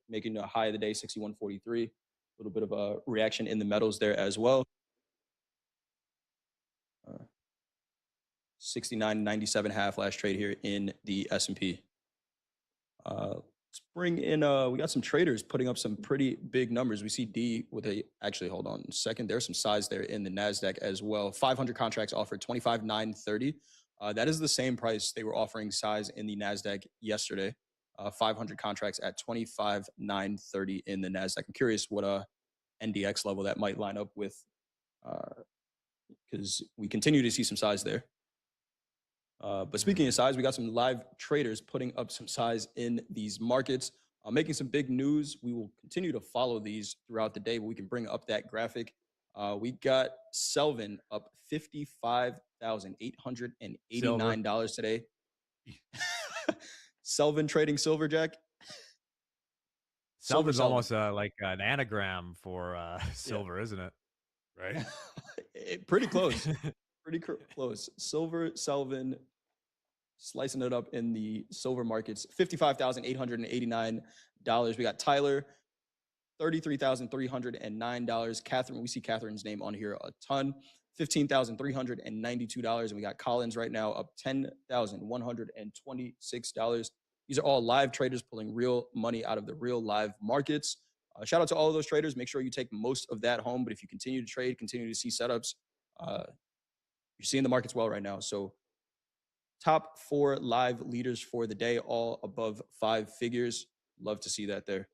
making a high of the day, 61.43. A little bit of a reaction in the metals there as well. 69.97 half last trade here in the S&P. Let's bring in, we got some traders putting up some pretty big numbers. We see D with actually, hold on a second. There's some size there in the NASDAQ as well. 500 contracts offered, 25,930. That is the same price they were offering size in the NASDAQ yesterday. 500 contracts at 25,930 in the NASDAQ. I'm curious what NDX level that might line up with, because we continue to see some size there. But speaking of size, we got some live traders putting up some size in these markets, making some big news. We will continue to follow these throughout the day, but we can bring up that graphic. We got Selvin up $55,889 today. Selvin trading silver, Jack. Silver's almost like an anagram for silver, isn't it? Right? Pretty close. Pretty close. Silver, Selvin, slicing it up in the silver markets. $55,889. We got Tyler, $33,309. Catherine, we see Catherine's name on here a ton. $15,392. And we got Collins right now up $10,126. These are all live traders pulling real money out of the real live markets. Shout out to all of those traders. Make sure you take most of that home. But if you continue to trade, continue to see setups, you're seeing the markets well right now. So top 4 live leaders for the day, all above 5 figures. Love to see that there.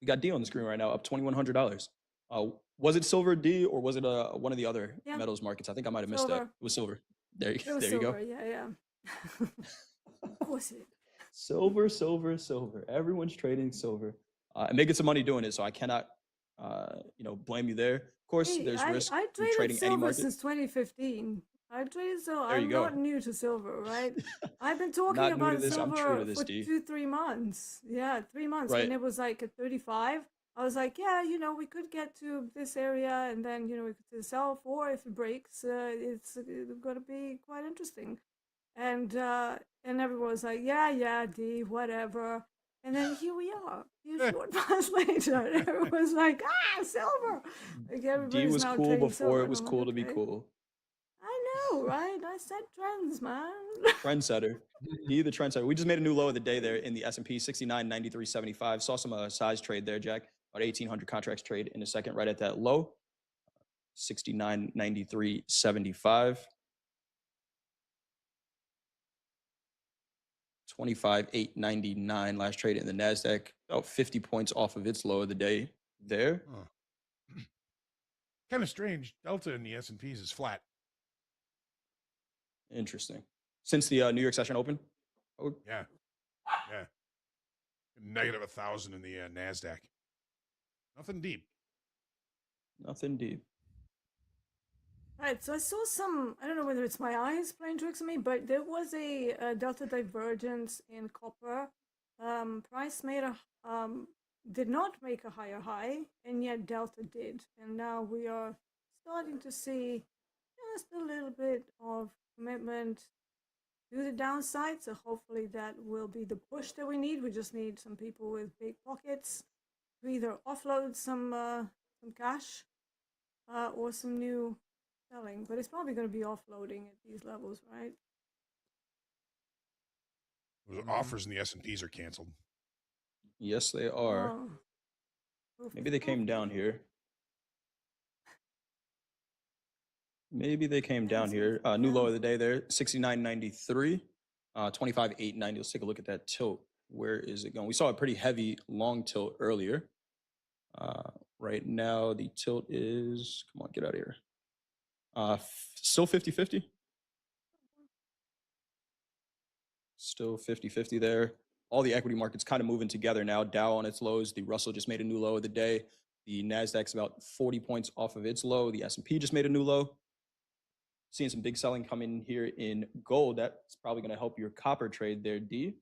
We got D on the screen right now, up $2,100. Was it silver, D, or was it one of the other metals markets? I think I might have missed that. It was silver. There you go. Yeah. Of course it. Silver. Everyone's trading silver and making some money doing it. So I cannot, blame you there. Of course, there's risk. I traded silver since 2015. I traded silver. I'm not new to silver, right? I've been talking about silver for 2-3 months. Yeah, 3 months. Right. When it was like at 35, I was like, we could get to this area, and then we could sell, or if it breaks, it's going to be quite interesting. And everyone was like, yeah, D, whatever. And then here we are, a few short months later, and everyone's like, silver. Like D was cool before it was cool to be cool. I know, right? I set trends, man. Trendsetter. D, the trendsetter. We just made a new low of the day there in the S&P, 69.9375. Saw some size trade there, Jack. About 1,800 contracts trade in a second, right at that low, 69.9375. 25,899 last trade in the NASDAQ, about 50 points off of its low of the day there. Kind of strange. Delta in the S&Ps is flat. Interesting. Since the New York session open? Oh. Yeah. Negative 1,000 in the NASDAQ. Nothing deep. Right, so I saw some, I don't know whether it's my eyes playing tricks on me, but there was a delta divergence in copper. Price did not make a higher high, and yet delta did. And now we are starting to see just a little bit of commitment to the downside. So hopefully that will be the push that we need. We just need some people with big pockets to either offload some cash or some new selling, but it's probably going to be offloading at these levels, right? The offers in the S&Ps are canceled. Yes, they are. Maybe they came down here. New low of the day there, 69.93, 25,890. Let's take a look at that tilt. Where is it going? We saw a pretty heavy long tilt earlier. Right now, the tilt is, come on, get out of here. Still 50-50. Still 50-50 there. All the equity markets kind of moving together now. Dow on its lows. The Russell just made a new low of the day. The NASDAQ's about 40 points off of its low. The S&P just made a new low. Seeing some big selling coming here in gold. That's probably going to help your copper trade there, D.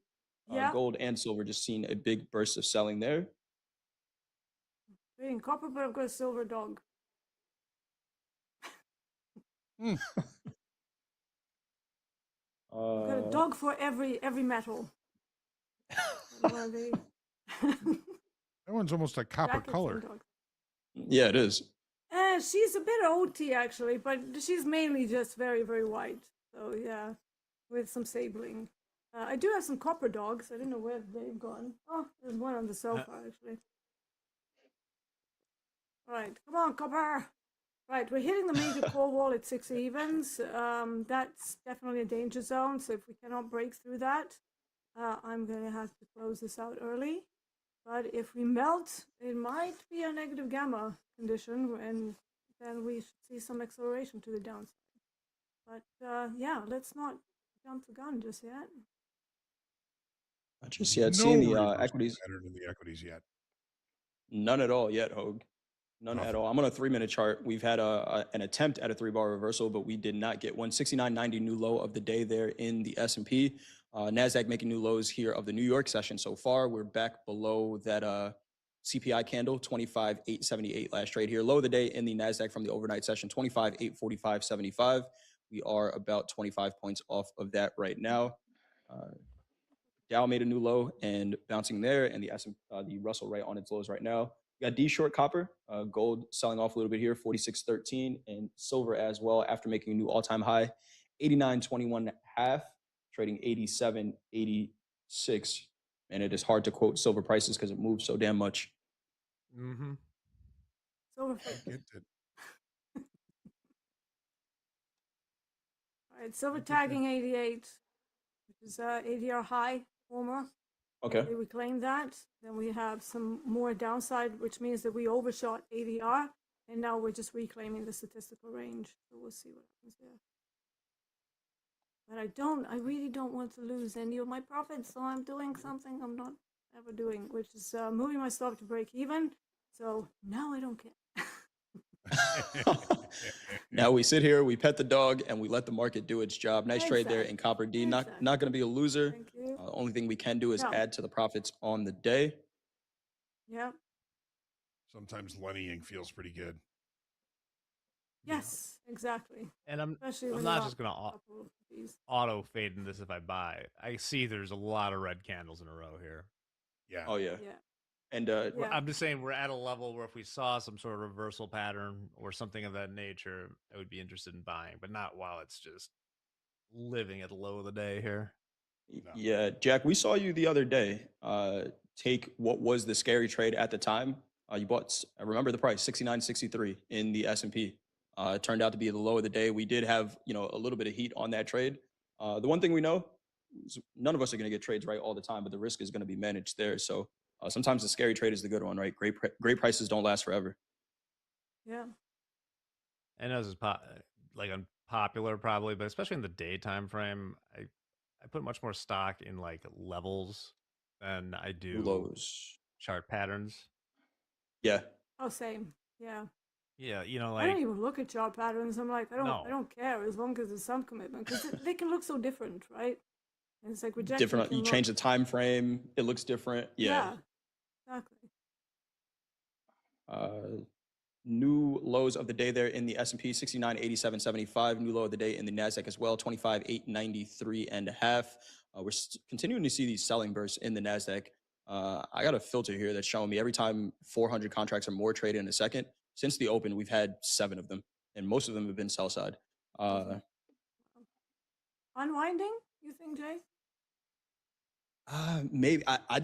Gold and silver just seeing a big burst of selling there. In copper, but I've got a silver dog. I've got a dog for every metal. one's almost a copper Jackets color. and dogs. Yeah, it is. She's a bit OT actually, but she's mainly just very, very white. So yeah, with some sabling. I do have some copper dogs. I don't know where they've gone. Oh, there's one on the sofa actually. All right, come on, copper. Right, we're hitting the major core wall at 6 evens. That's definitely a danger zone. So if we cannot break through that, I'm going to have to close this out early. But if we melt, it might be a negative gamma condition, and then we should see some acceleration to the downside. But yeah, let's not jump the gun just yet. Not just yet. No Seeing the reversal equities, pattern in the equities yet. none at all yet, Hogue. None at Nothing. all. I'm on a 3-minute chart. We've had an attempt at a 3-bar reversal, but we did not get one. 69.90 new low of the day there in the S&P. NASDAQ making new lows here of the New York session so far. We're back below that CPI candle, 25,878 last trade here. Low of the day in the NASDAQ from the overnight session, 25,845.75. We are about 25 points off of that right now. Dow made a new low and bouncing there, and the Russell right on its lows right now. We got D short copper, gold selling off a little bit here, 46.13, and silver as well after making a new all-time high, 89.21 half, trading 87.86. And it is hard to quote silver prices because it moves so damn much. Mm-hmm. Silver I get it. All right, silver I get that. tagging 88, which is ADR high, former. Okay. Hopefully we claim that. Then we have some more downside, which means that we overshot ADR, and now we're just reclaiming the statistical range. So we'll see what happens there. But I really don't want to lose any of my profits, so I'm doing something I'm not ever doing, which is moving my stop to break even. So now I don't care. Now we sit here, we pet the dog, and we let the market do its job. Nice trade there in Exactly. Copper D. Exactly. Not going to be a loser. Thank you. Only thing we can do is No. add to the profits on the day. Yeah. Sometimes Lennying feels pretty good. Yes, exactly. And I'm Especially when not you're just gonna a couple of these. auto fade in this if I buy. I see there's a lot of red candles in a row here. Yeah. Oh, yeah. Yeah. And Yeah. I'm just saying we're at a level where if we saw some sort of reversal pattern or something of that nature, I would be interested in buying, but not while it's just living at the low of the day here. No. yeah, Jack, we saw you the other day take what was the scary trade at the time. You bought, I remember the price, 69.63 in the S&P. It turned out to be the low of the day. We did have, a little bit of heat on that trade. The one thing we know is none of us are going to get trades right all the time, but the risk is going to be managed there. So sometimes the scary trade is the good one, right? Great prices don't last forever. Yeah. I know this is like unpopular probably, but especially in the daytime frame, I put much more stock in like levels than I New do lows. chart patterns. Yeah. Oh, same. Yeah. Yeah, I don't like even look at chart patterns. I'm like, I no. don't care as long as there's some commitment because they can look so different, right? And it's like rejection Different. can You look. change the time frame, it looks different. Yeah. Exactly. New lows of the day there in the S&P, 69.8775. New low of the day in the NASDAQ as well, 25,893 and a half. We're continuing to see these selling bursts in the NASDAQ. I got a filter here that's showing me every time 400 contracts or more traded in a second. Since the open, we've had 7 of them, and most of them have been sell side. Unwinding, you think, Jay? Maybe I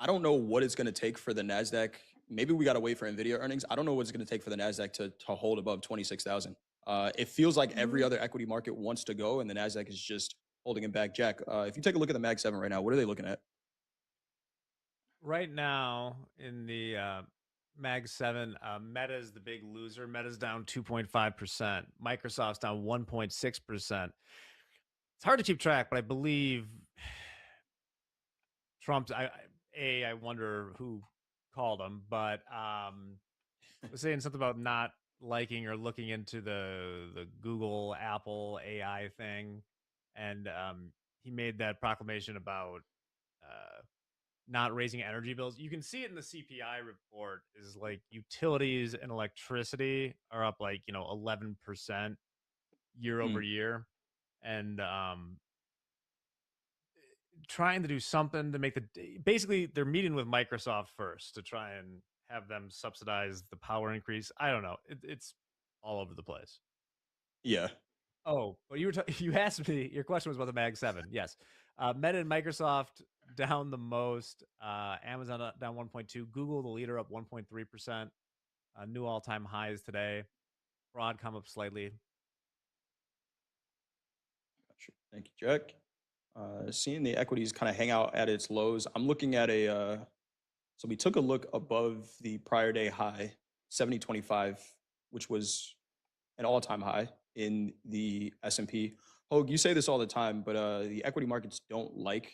don't know what it's going to take for the Nasdaq. Maybe we got to wait for Nvidia earnings. I don't know what it's going to take for the Nasdaq to hold above 26,000. It feels like every other equity market wants to go, and the Nasdaq is just holding it back. Jack, if you take a look at the Mag 7 right now, what are they looking at? Right now in the Mag 7, Meta is the big loser. Meta's down 2.5%. Microsoft's down 1.6%. It's hard to keep track, but I believe Trump's I wonder who called him, but was saying something about not liking or looking into the Google Apple AI thing, and he made that proclamation about not raising energy bills. You can see it in the CPI report. Is like utilities and electricity are up like 11% year over Mm. year, and trying to do something to make basically they're meeting with Microsoft first to try and have them subsidize the power increase. I don't know. It's all over the place. Yeah. Oh, but you asked me. Your question was about the Mag 7. Yes, Meta and Microsoft down the most. Amazon down 1.2. Google, the leader, up 1.3%. New all-time highs today. Broadcom up slightly. Thank you, Jack. Seeing the equities kind of hang out at its lows, I'm looking at so we took a look above the prior day high, 70.25, which was an all-time high in the S&P. Hogue, you say this all the time, but the equity markets don't like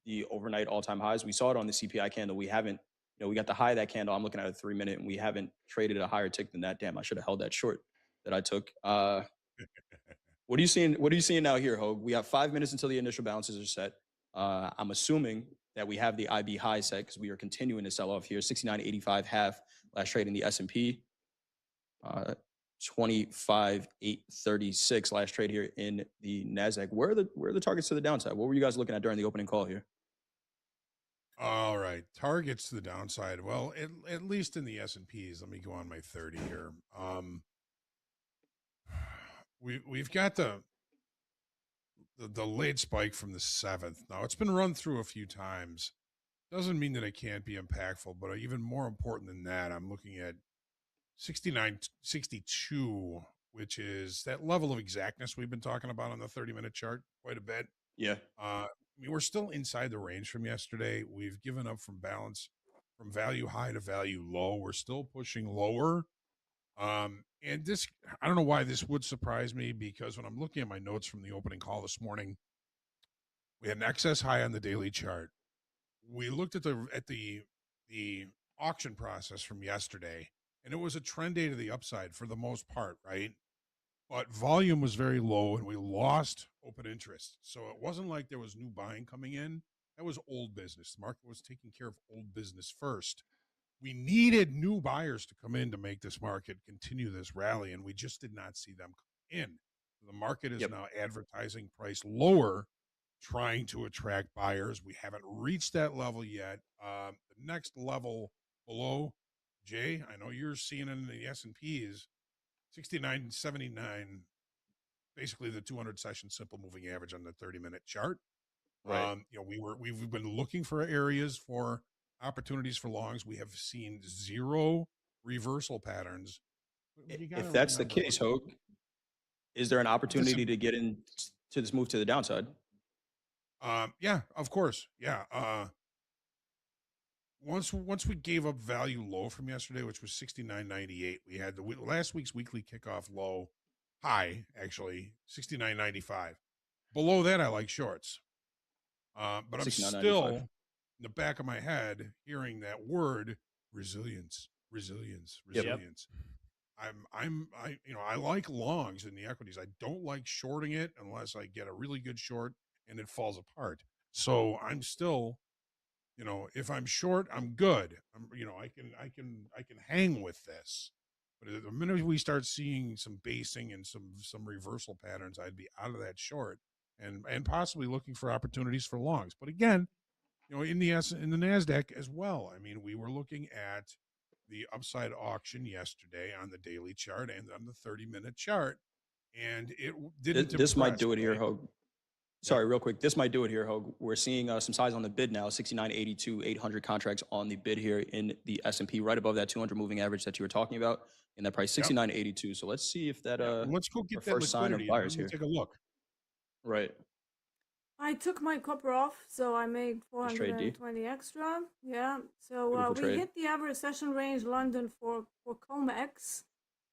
the overnight all-time highs. We saw it on the CPI candle. We haven't, we got the high of that candle. I'm looking at a 3-minute, and we haven't traded a higher tick than that. Damn, I should have held that short that I took. What are you seeing? What are you seeing now here, Hogue? We have 5 minutes until the initial balances are set. I'm assuming that we have the IB high set because we are continuing to sell off here. 69.85 half last trade in the S&P. 25.836 last trade here in the Nasdaq. Where are the targets to the downside? What were you guys looking at during the opening call here? All right, targets to the downside. Well, at least in the S&Ps. Let me go on my 30 here. We've got the late spike from the 7th. Now it's been run through a few times. Doesn't mean that it can't be impactful, but even more important than that, I'm looking at 69.62, which is that level of exactness we've been talking about on the 30-minute chart quite a bit. Yeah. I mean, we're still inside the range from yesterday. We've given up from balance, from value high to value low. We're still pushing lower. And this, I don't know why this would surprise me, because when I'm looking at my notes from the opening call this morning, we had an excess high on the daily chart. We looked at the auction process from yesterday, and it was a trend day to the upside for the most part, right? But volume was very low, and we lost open interest. So it wasn't like there was new buying coming in. That was old business. The market was taking care of old business first. We needed new buyers to come in to make this market continue this rally, and we just did not see them come in. The market is now advertising price lower, trying to attract buyers. We haven't reached that level yet. The next level below, Jay, I know you're seeing it in the S&P, is 69.79, basically the 200 session simple moving average on the 30-minute chart. Right. We've been looking for areas for opportunities for longs. We have seen zero reversal patterns. If that's the case, Hogue, is there an opportunity to get in to this move to the downside? Yeah, of course. Yeah. Once we gave up value low from yesterday, which was 69.98, we had the last week's weekly kickoff low high, actually 69.95. Below that, I like shorts. But I'm still in the back of my head hearing that word, resilience. Yep. I like longs in the equities. I don't like shorting it unless I get a really good short and it falls apart. So I'm still, if I'm short, I'm good. I can hang with this. But the minute we start seeing some basing and some reversal patterns, I'd be out of that short and possibly looking for opportunities for longs. But again, in the Nasdaq as well. I mean, we were looking at the upside auction yesterday on the daily chart and on the 30-minute chart, and it didn't. This might do it here, right? Hogue. Sorry, real quick. This might do it here, Hogue. We're seeing some size on the bid now, 69.82, 800 contracts on the bid here in the S&P, right above that 200 moving average that you were talking about, in that price, 69.82. So let's see if that let's go get our that first sign of liquidity. buyers here. Take a look. Right. I took my copper off, so I made 420 extra. Yeah. So we hit the average session range London for COMEX.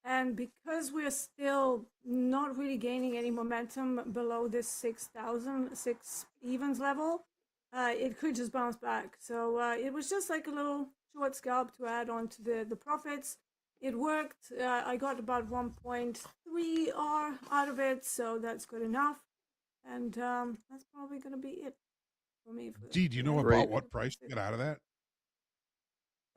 And because we're still not really gaining any momentum below this 6,000, 6 evens level, it could just bounce back. So it was just like a little short scalp to add on to the profits. It worked. I got about 1.3 R out of it, so that's good enough. And that's probably going to be it for me. Do you know about what price to get out of that?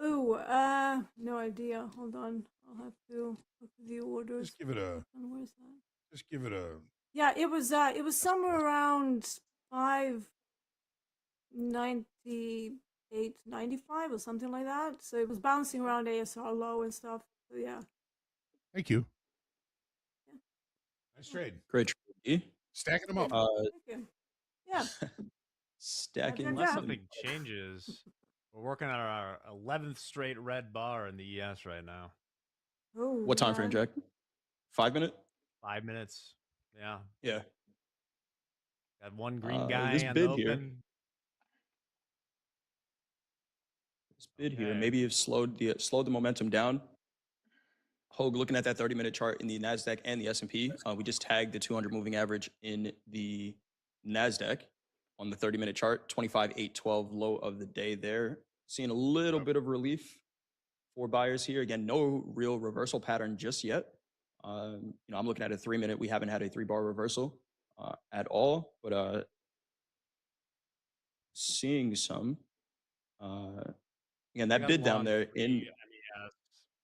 Oh, no idea. Hold on. I'll have to look at the orders. Just give it a. Where's that? Just give it a. Yeah, it was somewhere around 5 98.95 or something like that. So it was bouncing around ASR low and stuff. So yeah. Thank you. Yeah. Nice trade. Great trade. Stacking them up. Thank you. Yeah. Stacking. Unless Yeah. something changes, we're working on our 11th straight red bar in the ES right now. Oh, What time frame, Jack? 5 minute? 5 minutes. Yeah. Yeah. Got one green This guy on the bid here. open. This bid here Okay. maybe have slowed the momentum down. Hogue, looking at that 30-minute chart in the NASDAQ and the S&P, we just tagged the 200 moving average in the NASDAQ on the 30-minute chart, 25,812 low of the day there. Seeing a little bit of relief for buyers here. Again, no real reversal pattern just yet. I'm looking at a 3-minute. We haven't had a 3-bar reversal at all, but seeing some. Again, that bid down there in. MES.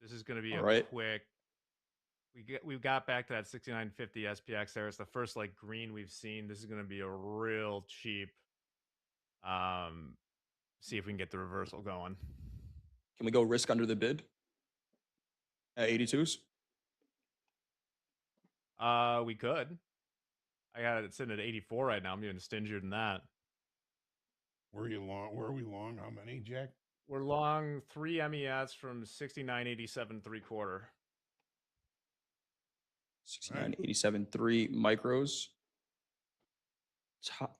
This is going to be All a right. quick. We got back to that 6950 SPX there. It's the first like green we've seen. This is going to be a real cheap. See if we can get the reversal going. Can we go risk under the bid at 82s? We could. I got it sitting at 84 right now. I'm even stingier than that. Where are you long? Where are we long? How many, Jack? We're long 3 MES from 69.87 3/4. 69.87.3 micros.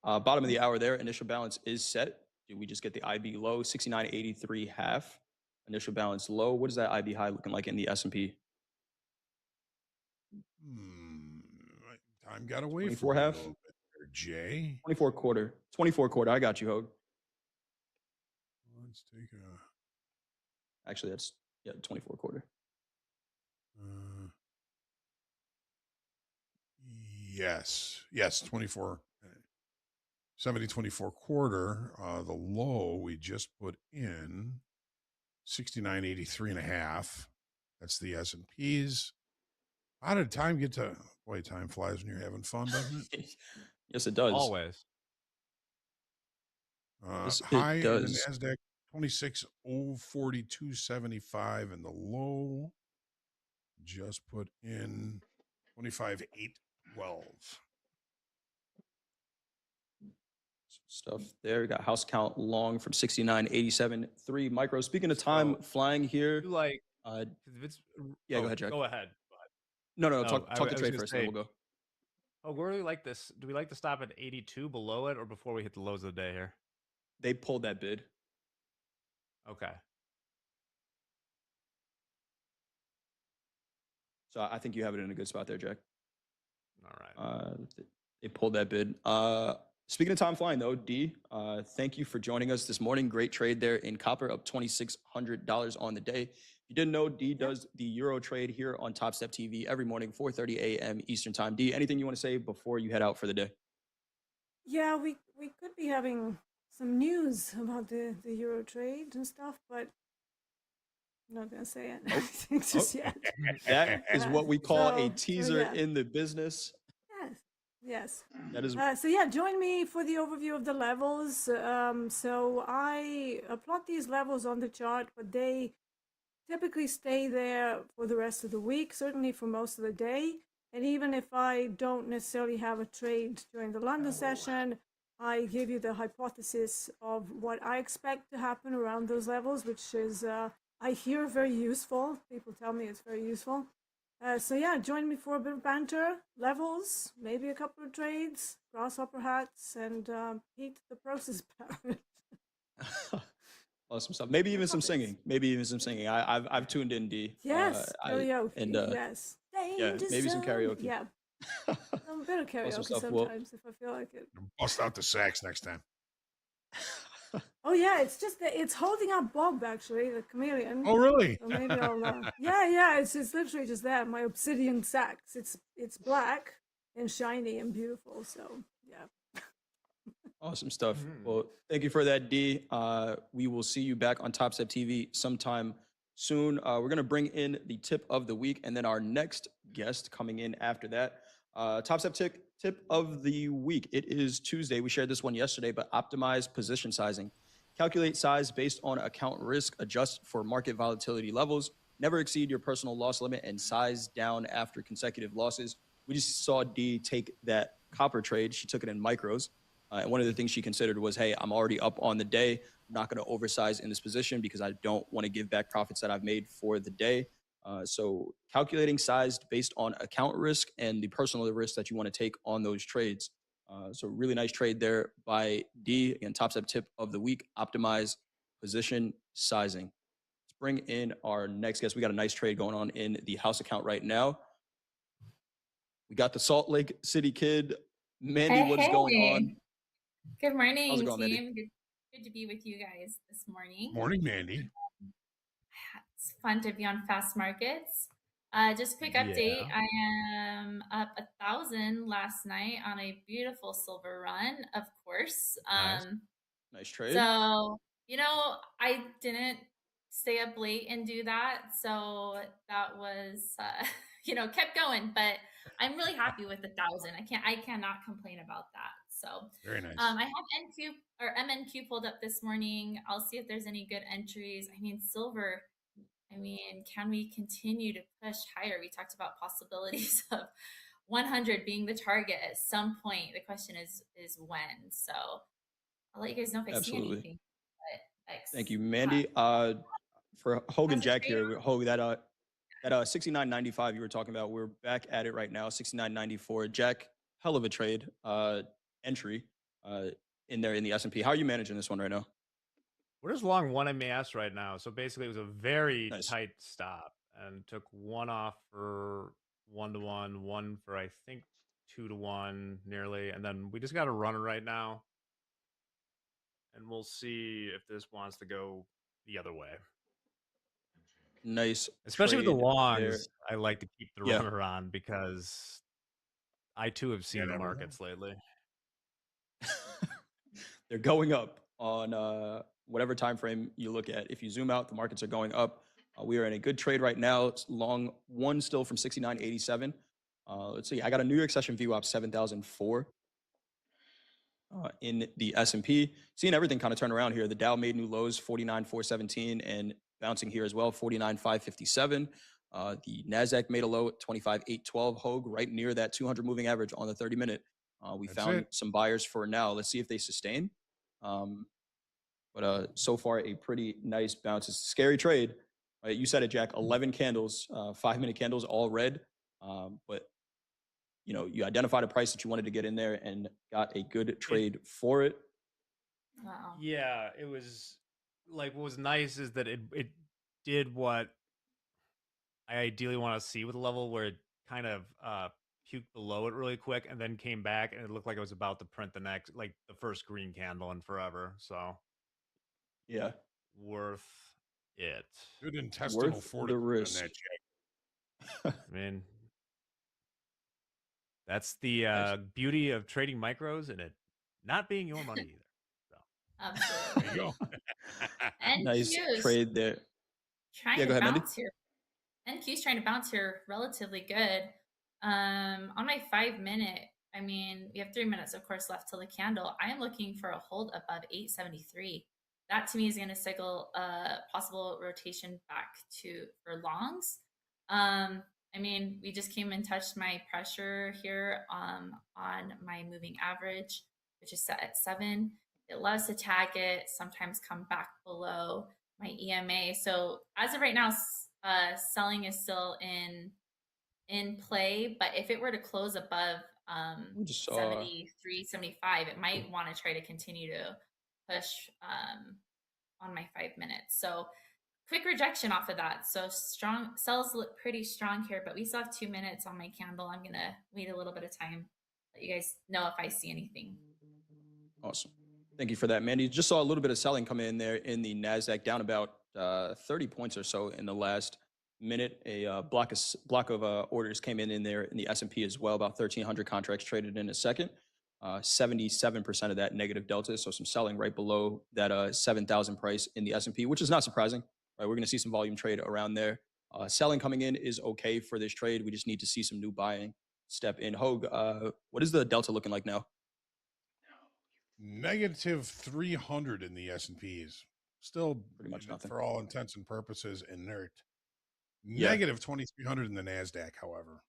Bottom of the hour there. Initial balance is set. Did we just get the IB low? 69.83 half. Initial balance low. What is that IB high looking like in the S&P? Time got away 24 from half. me a little bit there, Jay. 24 quarter. 24 quarter. I got you, Hogue. Let's take a. Actually, that's 24 quarter. Yes, 24. 70.24 quarter. The low we just put in 69.83 and a half. That's the S&Ps. How did time get to? Boy, time flies when you're having fun, doesn't it? Yes, it does. Always. Yes, high it in the does. NASDAQ 26,042.75, and the low just put in 25,812. Stuff there. We got house count long from 69.87.3 micro. Speaking of time flying here. You like If it's, go ahead, Jack. Go ahead. No, talk the trade first, then we'll go. Oh, where do we like this? Do we like to stop at 82 below it or before we hit the lows of the day here? They pulled that bid. Okay. So I think you have it in a good spot there, Jack. All right. They pulled that bid. Speaking of time flying, though, D, thank you for joining us this morning. Great trade there in copper, up $2,600 on the day. If you didn't know, D does the Euro trade here on Top Step TV every morning, 4:30 a.m. Eastern Time. D, anything you want to say before you head out for the day? Yeah, we could be having some news about the Euro trade and stuff, but I'm not gonna say it. Just yet. That is what we call a So, teaser yeah. in the business. Yes. That is. So yeah, join me for the overview of the levels. So I plot these levels on the chart, but they typically stay there for the rest of the week, certainly for most of the day. And even if I don't necessarily have a trade during the London session, I give you the hypothesis of what I expect to happen around those levels, which is, I hear, very useful. People tell me it's very useful. So yeah, join me for a bit of banter, levels, maybe a couple of trades, grasshopper hats, and Pete the process parrot. Awesome stuff. Maybe even some singing. I've tuned in, D. Yes, karaoke. Yes. Yeah, maybe some karaoke. Yeah. A bit of karaoke Awesome stuff. sometimes if I feel like it. Bust out the sax next time. Oh yeah, it's holding up Bob actually, the chameleon. Oh really? So maybe I'll. Yeah. It's literally just that, my obsidian sax. It's black and shiny and beautiful. So yeah. Awesome stuff. Well, thank you for that, D. We will see you back on Top Step TV sometime soon. We're going to bring in the tip of the week, and then our next guest coming in after that. Top step tip of the week. It is Tuesday. We shared this one yesterday, but optimize position sizing. Calculate size based on account risk, adjust for market volatility levels, never exceed your personal loss limit, and size down after consecutive losses. We just saw D take that copper trade. She took it in micros. And one of the things she considered was, hey, I'm already up on the day. I'm not going to oversize in this position because I don't want to give back profits that I've made for the day. So calculating size based on account risk and the personal risk that you want to take on those trades. So really nice trade there by D. Again, top step tip of the week, optimize position sizing. Let's bring in our next guest. We got a nice trade going on in the house account right now. We got the Salt Lake City kid. Mandy, Hey, what is going on? Good morning, How's it going, team. Mandy? Good to be with you guys this morning. Morning, Mandy. It's fun to be on Fast Markets. Just a quick update. I am up 1,000 last night on a beautiful silver run, of course. Nice trade. So, I didn't stay up late and do that. So that was, kept going. But I'm really happy with 1,000. I cannot complain about that. So Very nice. I have NQ or MNQ pulled up this morning. I'll see if there's any good entries. I mean, silver. Can we continue to push higher? We talked about possibilities of 100 being the target at some point. The question is when. So I'll let you guys know if I see anything. But thank you, Mandy. For Hogan Jack here, Hogan, that 69.95 you were talking about, we're back at it right now, 69.94. Jack, hell of a trade entry in there in the S&P. How are you managing this one right now? We're just long 1 MAS right now. So basically, it was a very tight stop and took one off for 1-to-1, one for, I think, 2-to-1 nearly. And then we just got a runner right now. And we'll see if this wants to go the other way. Nice. Especially with the longs, I like to keep the runner on because I too have seen the markets lately. They're going up on whatever time frame you look at. If you zoom out, the markets are going up. We are in a good trade right now. It's long one still from 69.87. Let's see. I got a New York session VWAP 7,004 in the S&P. Seeing everything kind of turn around here. The Dow made new lows 49,417 and bouncing here as well 49,557. The Nasdaq made a low at 25,812. Hogue right near that 200 moving average on the 30-minute. We found some buyers for now. Let's see if they sustain. But so far, a pretty nice bounce. It's a scary trade. Right? You said it, Jack. 11 candles, 5-minute candles, all red. But you identified a price that you wanted to get in there and got a good trade for it. Wow. Yeah, it was like what was nice is that it did what I ideally want to see with a level where it kind of puked below it really quick and then came back and it looked like it was about to print the first green candle in forever. So yeah, worth it. Good intestinal fortitude on that, Jack. I mean, that's the beauty of trading micros and it not being your money either. So absolutely. There you go. And nice trade there. Trying to bounce here. NQ's trying to bounce here relatively good. On my 5-minute, we have 3 minutes, of course, left till the candle. I am looking for a hold above 873. That to me is going to signal a possible rotation back for longs. We just came and touched my pressure here on my moving average, which is set at 7. It loves to tag it, sometimes come back below my EMA. So as of right now, selling is still in play, but if it were to close above 73, 75, it might want to try to continue to push on my 5 minutes. So quick rejection off of that. So strong sells look pretty strong here, but we still have 2 minutes on my candle. I'm gonna wait a little bit of time, let you guys know if I see anything. Awesome. Thank you for that, Mandy. Just saw a little bit of selling come in there in the Nasdaq, down about 30 points or so in the last minute. A block of orders came in there in the S&P as well. About 1,300 contracts traded in a second. 77% of that negative delta. So some selling right below that 7,000 price in the S&P, which is not surprising. Right, we're going to see some volume trade around there. Selling coming in is okay for this trade. We just need to see some new buying. step in. Hogue, what is the delta looking like now? Negative 300 in the S&Ps. Still, Pretty much nothing. for all intents and purposes, inert. Yeah. Negative 2,300 in the NASDAQ, however.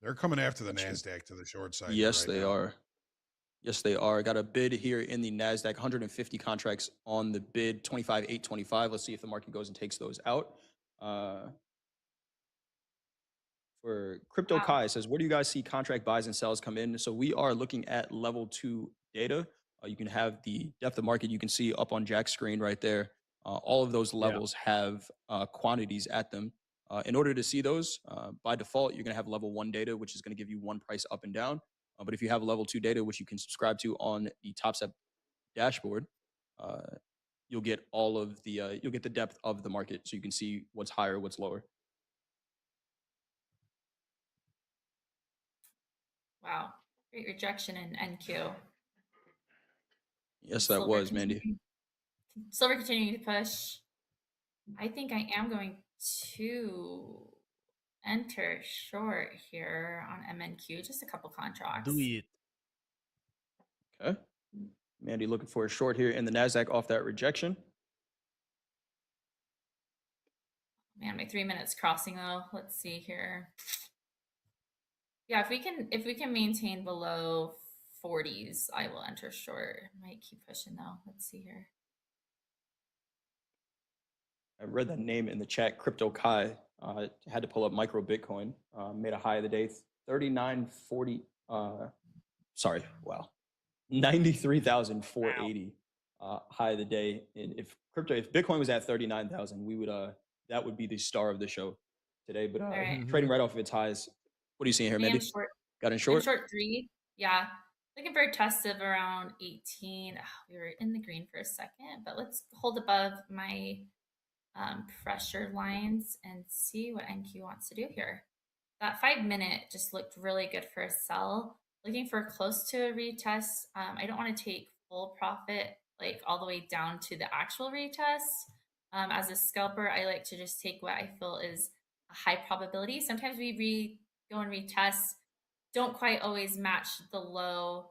They're coming after the Gotcha. NASDAQ to the short side. Yes, right they now. are. Yes, they are. Got a bid here in the NASDAQ, 150 contracts on the bid, 25,825. Let's see if the market goes and takes those out. For Crypto Wow. Kai says, where do you guys see contract buys and sells come in? So we are looking at level 2 data. You can have the depth of market. You can see up on Jack's screen right there. All of those levels have quantities at them. In order to see those, by default, you're going to have level 1 data, which is going to give you one price up and down. But if you have level 2 data, which you can subscribe to on the Top Step dashboard, you'll get all of the you'll get the depth of the market, so you can see what's higher, what's lower. Wow. Great rejection in NQ. Yes, that was, Mandy. Silver continuing to push. I think I am going to enter short here on MNQ, just a couple contracts. Do it. Okay. Mandy looking for a short here in the NASDAQ off that rejection. Man, my 3 minutes crossing though. Let's see here. Yeah, if we can maintain below 40s, I will enter short. Might keep pushing though. Let's see here. I read that name in the chat, Crypto Kai. Had to pull up micro Bitcoin. Made a high of the day, 3940. Sorry, wow, 93,480 high of the day. And if Bitcoin was at 39,000, we would that would be the star of the show today. But right. trading right off of its highs. What are you seeing here, Mandy? Got in short. Short 3. Yeah. Looking for a test of around 18. Oh, we were in the green for a second, but let's hold above my pressure lines and see what NQ wants to do here. That 5 minute just looked really good for a sell. Looking for close to a retest. I don't want to take full profit like all the way down to the actual retest. As a scalper, I like to just take what I feel is a high probability. Sometimes we go and retest, don't quite always match the low.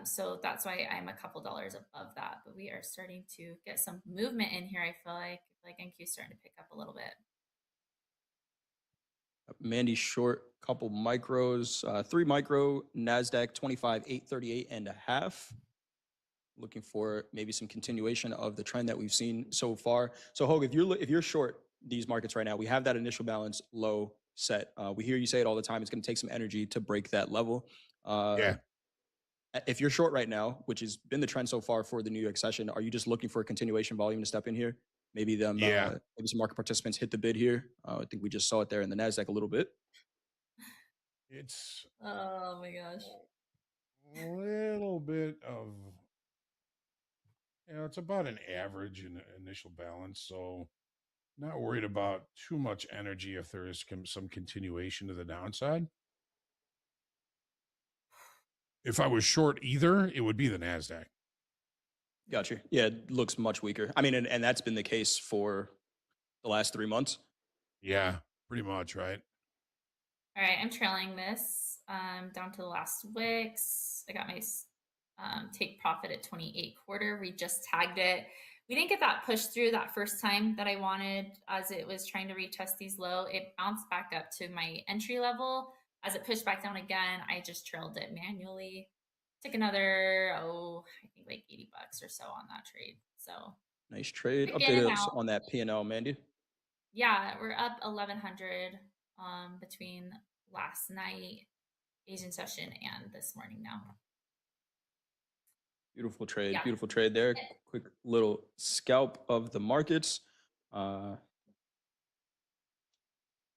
So that's why I'm a couple dollars above that. But we are starting to get some movement in here. I feel like NQ is starting to pick up a little bit. Mandy short, couple micros, 3 micro, NASDAQ 25,838 and a half. Looking for maybe some continuation of the trend that we've seen so far. So Hogue, if you're short these markets right now, we have that initial balance low set. We hear you say it all the time. It's going to take some energy to break that level. Yeah. If you're short right now, which has been the trend so far for the New York session, are you just looking for a continuation volume to step in here? Maybe maybe some market participants hit the bid here. I think we just saw it there in the NASDAQ a little bit. It's oh my gosh, a little bit of, it's about an average in initial balance. So not worried about too much energy if there is some continuation to the downside. If I was short either, it would be the NASDAQ. Gotcha. Yeah, it looks much weaker. I mean, and that's been the case for the last 3 months. Yeah, pretty much, right? All right, I'm trailing this down to the last wicks. I got my take profit at 28.25. We just tagged it. We didn't get that push through that first time that I wanted as it was trying to retest these low. It bounced back up to my entry level. As it pushed back down again, I just trailed it manually. Took another, I think like $80 or so on that trade. So nice trade. Update us on that P&L, Mandy. Yeah, we're up 1,100 between last night, Asian session, and this morning now. Beautiful trade. Yeah. Beautiful trade there. Quick little scalp of the markets.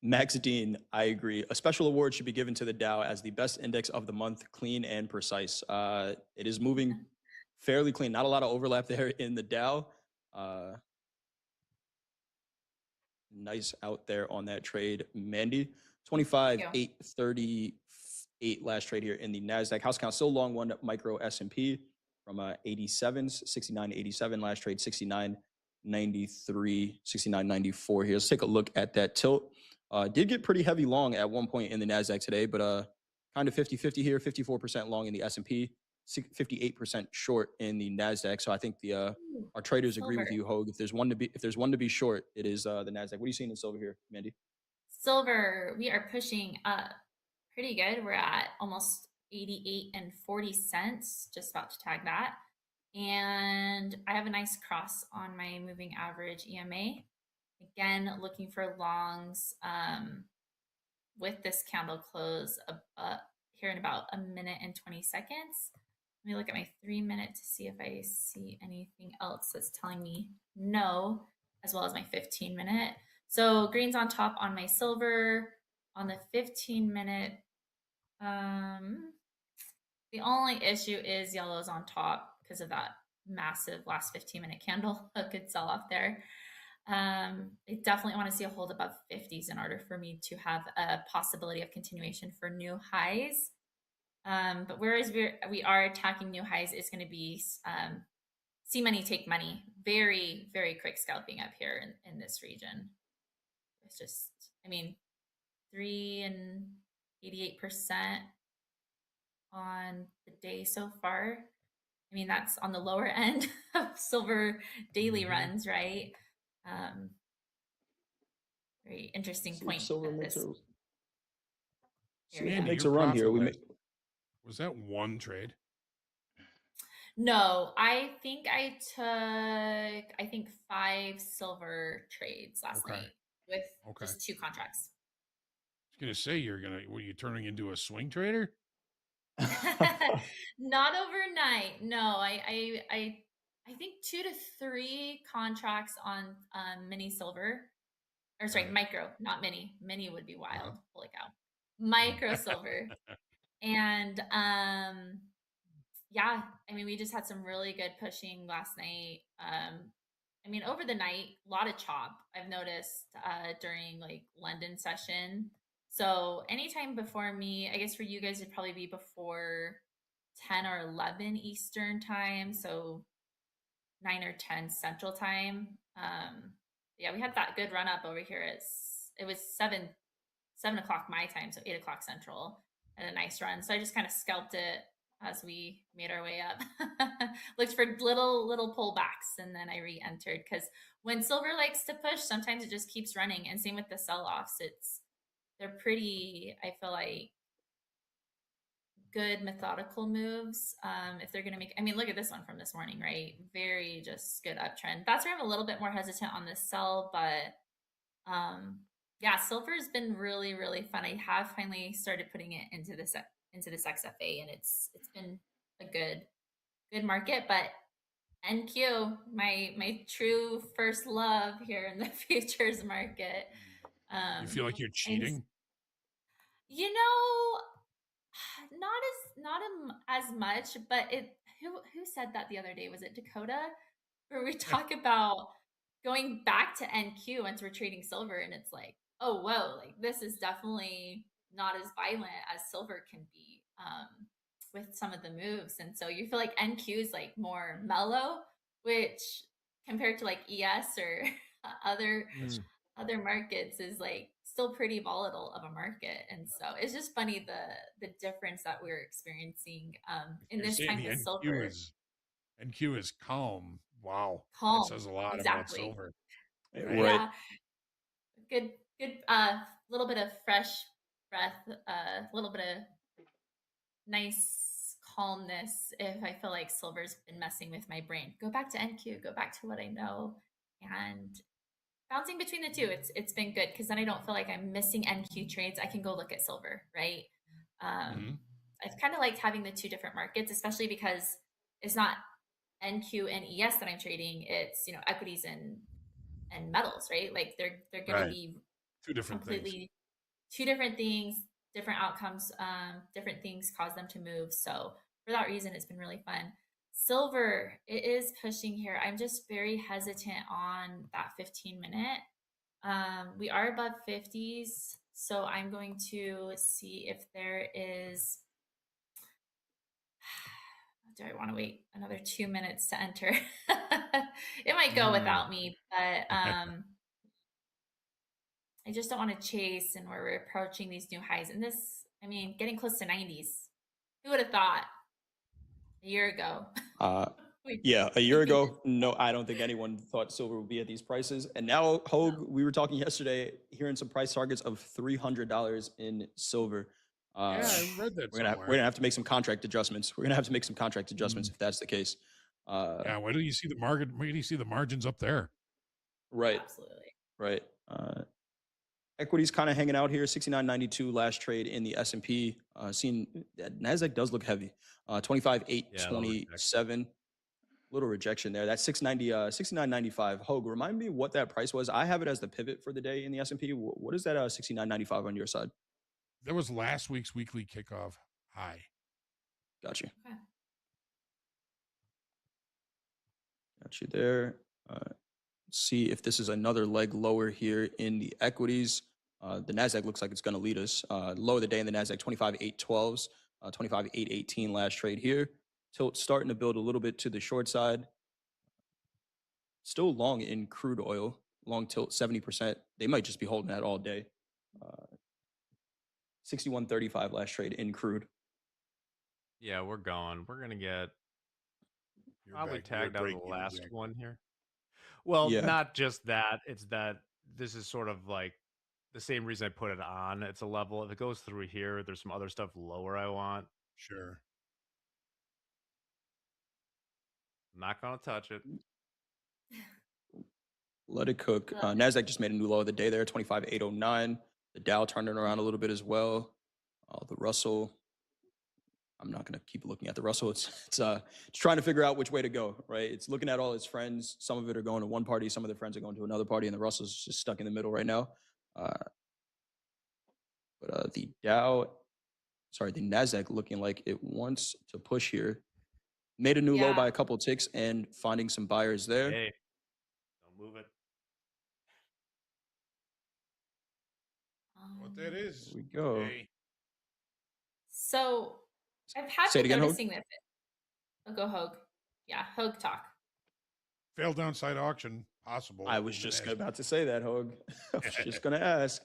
Max Dean, I agree. A special award should be given to the Dow as the best index of the month, clean and precise. It is moving fairly clean. Not a lot of overlap there in the Dow. Nice out there on that trade, Mandy. 25,838 last trade here in the NASDAQ. House count still long one micro S&P from 87s, 69.87 last trade, 69.93, 69.94 here. Let's take a look at that tilt. Did get pretty heavy long at one point in the Nasdaq today, but kind of 50-50 here, 54% long in the S&P, 58% short in the Nasdaq. So I think the Ooh, our traders agree with silver. you, Hogue. If there's one to be short, it is the Nasdaq. What are you seeing in silver here, Mandy? Silver, we are pushing up pretty good. We're at almost 88 and 40 cents, just about to tag that. And I have a nice cross on my moving average EMA. Again, looking for longs with this candle close here in about a minute and 20 seconds. Let me look at my 3 minute to see if I see anything else that's telling me no, as well as my 15 minute. So green's on top on my silver. On the 15 minute, the only issue is yellow's on top because of that massive last 15-minute candle. A good sell off there. I definitely want to see a hold above 50s in order for me to have a possibility of continuation for new highs. But whereas we are attacking new highs, is going to be see money, take money. Very, very quick scalping up here in this region. It's just, I mean, 3 and 88% on the day so far. I mean, that's on the lower end of silver daily runs, right? Very interesting See if point silver at makes this a see if area. it Andy, makes your a run profit here. was that one trade? No, I think I took 5 silver trades last Okay. night with Okay. just 2 contracts. I was gonna say were you turning into a swing trader? Not overnight. No, I think 2 to 3 contracts on mini silver. Or sorry, Right. micro, not mini. Mini would be wild. Uh-huh. Holy cow. Micro silver. And yeah, I mean, we just had some really good pushing last night. I mean, over the night, a lot of chop I've noticed during like London session. So anytime before me, I guess for you guys, it'd probably be before 10 or 11 Eastern time. So 9 or 10 Central time. Yeah, we had that good run up over here. It was 7 o'clock my time, so 8 o'clock Central, and a nice run. So I just kind of scalped it as we made our way up. Looked for little pullbacks, and then I re-entered because when silver likes to push, sometimes it just keeps running. And same with the sell-offs. They're pretty, I feel like, good methodical moves. If they're going to make, I mean, look at this one from this morning, right? Very just good uptrend. That's where I'm a little bit more hesitant on this sell, but yeah, silver's been really, really fun. I have finally started putting it into this XFA, and it's been a good market. But NQ, my true first love here in the futures market. You feel like you're And cheating? you know, not as much, but who said that the other day? Was it Dakota? Where we talk about going back to NQ once we're trading silver, and it's like, oh whoa, like this is definitely not as violent as silver can be with some of the moves. And so you feel like NQ is like more mellow, which compared to like ES or other other markets is like still pretty volatile of a market. And so it's just funny the difference that we're experiencing in You're this saying time the with silver. NQ is calm. Wow. That Calm, says a lot about exactly. silver. Right? Right. Yeah, good little bit of fresh breath, a little bit of nice calmness if I feel like silver's been messing with my brain. Go back to NQ, go back to what I know, and bouncing between the two. It's been good because then I don't feel like I'm missing NQ trades. I can go look at silver, right? I've kind of liked having the two different markets, especially because it's not NQ and ES that I'm trading. It's equities and metals, right? Like they're going to Right. be Two different things. completely two different things, different outcomes. Different things cause them to move. So for that reason, it's been really fun. Silver, it is pushing here. I'm just very hesitant on that 15-minute. We are above 50s, so I'm going to see if there is. Do I want to wait another 2 minutes to enter? It might go without me, but I just don't want to chase, and we're approaching these new highs. And this, I mean, getting close to 90s. Who would have thought a year ago? Yeah, a year ago, no, I don't think anyone thought silver would be at these prices. And now, Hogue, we were talking yesterday, hearing some price targets of $300 in silver. Yeah, I read that we're somewhere. gonna have to make some contract adjustments. We're gonna have to make some contract adjustments if that's the case. Yeah, why do you see the market? Why do you see the margins up there? Right. Absolutely. Right. Equities kind of hanging out here. 69.92 last trade in the S&P. Seeing that Nasdaq does look heavy. 25.827. Little rejection there. That's 690, 69.95. Hogue, remind me what that price was. I have it as the pivot for the day in the S&P. What is that 69.95 on your side? That was last week's weekly kickoff high. Got you. Okay. Got you there. See if this is another leg lower here in the equities. The Nasdaq looks like it's going to lead us. Low of the day in the Nasdaq, 25.812s, 25.818 last trade here. Tilt starting to build a little bit to the short side. Still long in crude oil, long tilt 70%. They might just be holding that all day. 61.35 last trade in crude. Yeah, we're going. We're gonna get probably back near tagged out of the break-even, last Jack. one here. Well, Yeah. not just that. It's that this is sort of like the same reason I put it on. It's a level. If it goes through here, there's some other stuff lower I want. Sure. I'm not gonna touch it. Let it cook. Nasdaq just made a new low of the day there, 25.809. The Dow turned it around a little bit as well. The Russell, I'm not going to keep looking at the Russell. It's trying to figure out which way to go, right? It's looking at all its friends. Some of it are going to one party, some of the friends are going to another party, and the Russell's just stuck in the middle right now. But the Nasdaq looking like it wants to push here. Made a new low by a couple ticks and finding some buyers there. Hey, don't move it. What that is? Here we go. Hey. So I've had Say it been again, noticing that. Oh, go Hogue. Yeah, Hogue talk. Failed downside auction possible. I was just about to say that, Hogue. I was just going to ask.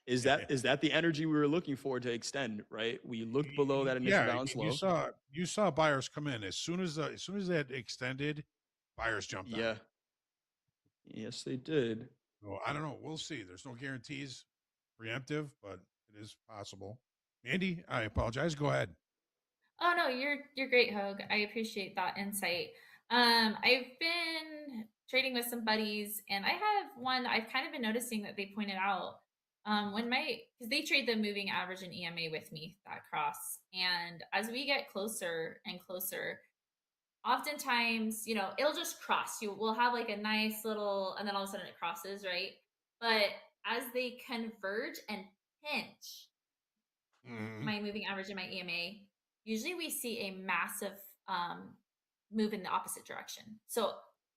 Is that the energy we were looking for to extend? Right, we looked below that initial balance low. You saw buyers come in as soon as that extended, buyers jumped out. Yes, they did. So I don't know. We'll see. There's no guarantees, preemptive, but it is possible. Mandy, I apologize. Go ahead. Oh no, you're great, Hogue. I appreciate that insight. I've been trading with some buddies, and I have one I've kind of been noticing that they pointed out because they trade the moving average and EMA with me, that cross. And as we get closer and closer, oftentimes, it'll just cross. We'll have like a nice little, and then all of a sudden it crosses, right? But as they converge and pinch my moving average and my EMA, usually we see a massive move in the opposite direction. So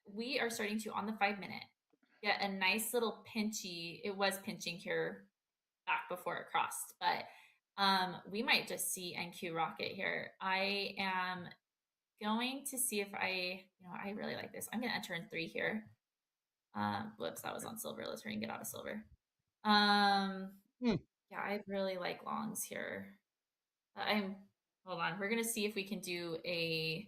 we are starting to, on the 5-minute, get a nice little pinchy. It was pinching here back before it crossed, but we might just see NQ rocket here. I am going to see if I really like this. I'm going to enter in 3 here. Whoops, that was on silver. Let's try and get out of silver. Yeah, I really like longs here. Hold on. We're going to see if we can do a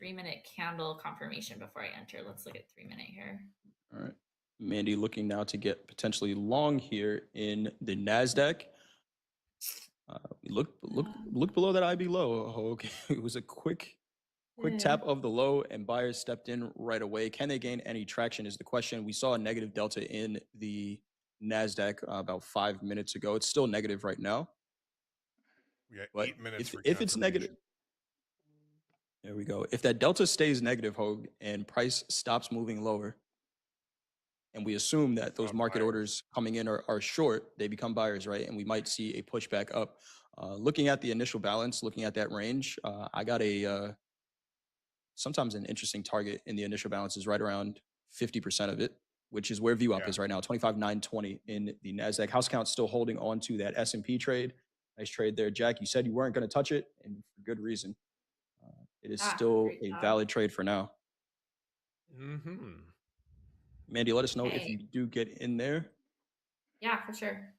3-minute candle confirmation before I enter. Let's look at 3-minute here. All right. Mandy looking now to get potentially long here in the Nasdaq. Look below that IB low. Okay, it was a quick tap of the low, and buyers stepped in right away. Can they gain any traction is the question. We saw a negative delta in the Nasdaq about 5 minutes ago. It's still negative right now. We got But 8 minutes for if it's negative, there we go. If that delta stays negative, Hogue, and price stops moving lower, and we assume that those market orders coming in are short, they become buyers, right? And we might see a pushback up. Looking at the initial balance, looking at that range, I got sometimes an interesting target in the initial balance is right around 50% of it, which is where VWAP is right now, 25,920 in the Nasdaq. House count still holding on to that S&P trade. Nice trade there, Jack. You said you weren't going to touch it, and for good reason. It is still a valid trade for now. Mm-hmm. Mandy, let us know if Okay. you do get in there. Yeah, for sure.